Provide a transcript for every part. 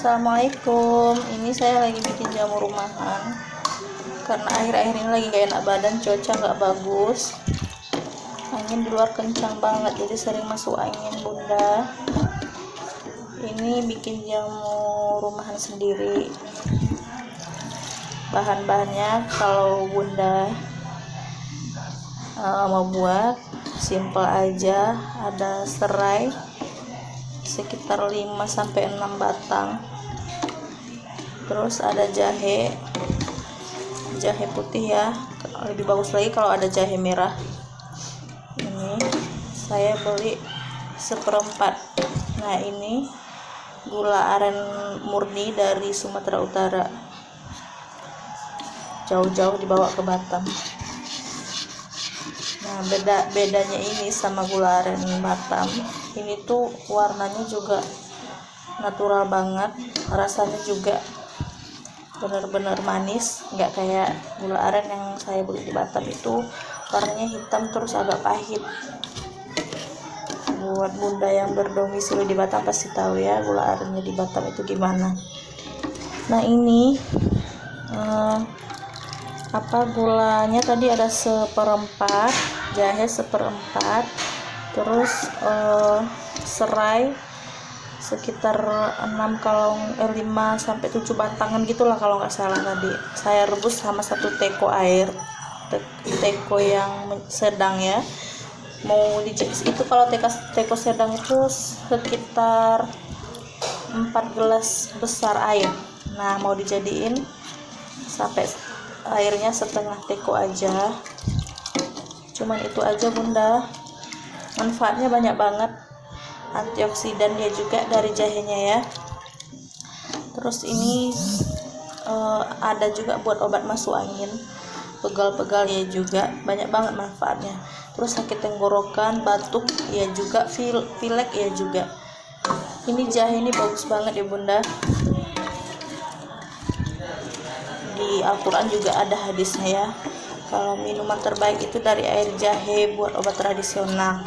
Assalamualaikum. Ini saya lagi bikin jamu rumahan karena akhir-akhir ini lagi gak enak badan, cuaca gak bagus, angin di luar kencang banget, jadi sering masuk angin bunda. Ini bikin jamu rumahan sendiri. Bahan-bahannya kalau bunda mau buat simple aja, ada serai sekitar 5-6 batang, terus ada jahe putih ya, lebih bagus lagi kalau ada jahe merah. Ini saya beli 1/4. Nah, ini gula aren murni dari Sumatera Utara, jauh-jauh dibawa ke Batam. Nah, bedanya ini sama gula aren Batam, ini tuh warnanya juga natural banget, rasanya juga benar-benar manis, nggak kayak gula aren yang saya beli di Batam itu warnanya hitam terus agak pahit. Buat bunda yang berdomisili di Batam pasti tahu ya gula arennya di Batam itu gimana. Nah, ini gulanya tadi ada 1/4, jahe 1/4, terus serai sekitar 5-7 batangan gitulah kalau nggak salah. Tadi saya rebus sama 1 teko air, teko yang sedang ya. Mau itu kalau teko sedang itu sekitar 4 gelas besar air. Nah, mau dijadiin sampai airnya setengah teko aja, cuman itu aja bunda. Manfaatnya banyak banget, antioksidan dia juga dari jahenya ya. Terus ini ada juga buat obat masuk angin, pegal-pegal ya juga, banyak banget manfaatnya. Terus sakit tenggorokan, batuk ya juga, pilek ya juga. Ini jahe ini bagus banget ya bunda, di Al-Quran juga ada hadisnya ya, kalau minuman terbaik itu dari air jahe buat obat tradisional.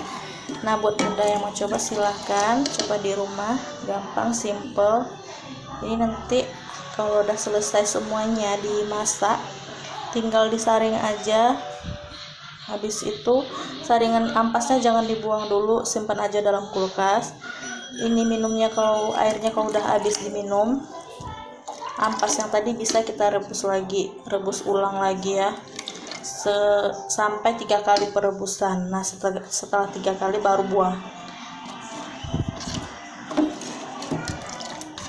Nah, buat bunda yang mau coba silahkan coba di rumah, gampang, simple. Ini nanti kalau udah selesai semuanya dimasak, tinggal disaring aja. Habis itu saringan ampasnya jangan dibuang dulu, simpan aja dalam kulkas. Ini minumnya kalau airnya kalau udah habis diminum, ampas yang tadi bisa kita rebus ulang lagi ya, sampai 3 kali perebusan. Nah, setelah 3 kali baru buang.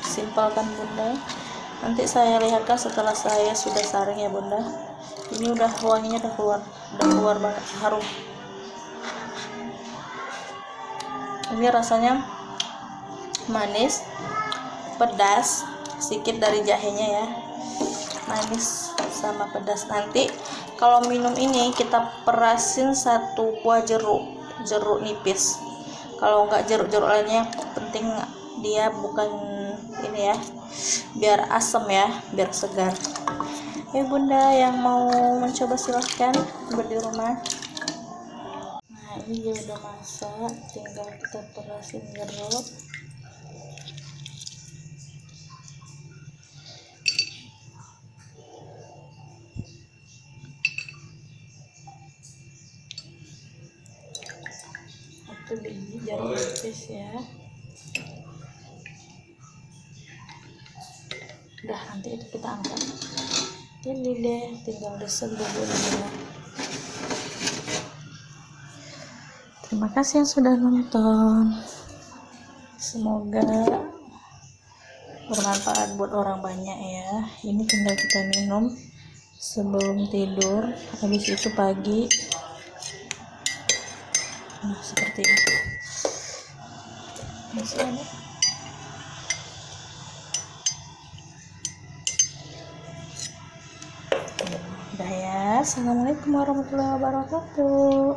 Simpel kan bunda? Nanti saya lihatkan setelah saya sudah saring ya bunda. Ini udah wanginya udah keluar banget, harum. Ini rasanya manis, pedas, sedikit dari jahenya ya, manis sama pedas. Nanti kalau minum ini kita perasin 1 buah jeruk nipis. Kalau enggak jeruk lainnya, penting dia bukan ini ya, biar asam ya, biar segar ya bunda. Yang mau mencoba silahkan buat di rumah. Nah, ini dia udah masak, tinggal kita perasin jeruk. Itu biji jeruk nipis ya. Udah, nanti itu kita angkat. Ini deh, tinggal diseduh dulu. Terima kasih yang sudah nonton. Semoga bermanfaat buat orang banyak ya. Ini tinggal kita minum sebelum tidur, habis itu pagi. Nah, seperti itu. Masih ada. Udah ya. Assalamualaikum warahmatullahi wabarakatuh.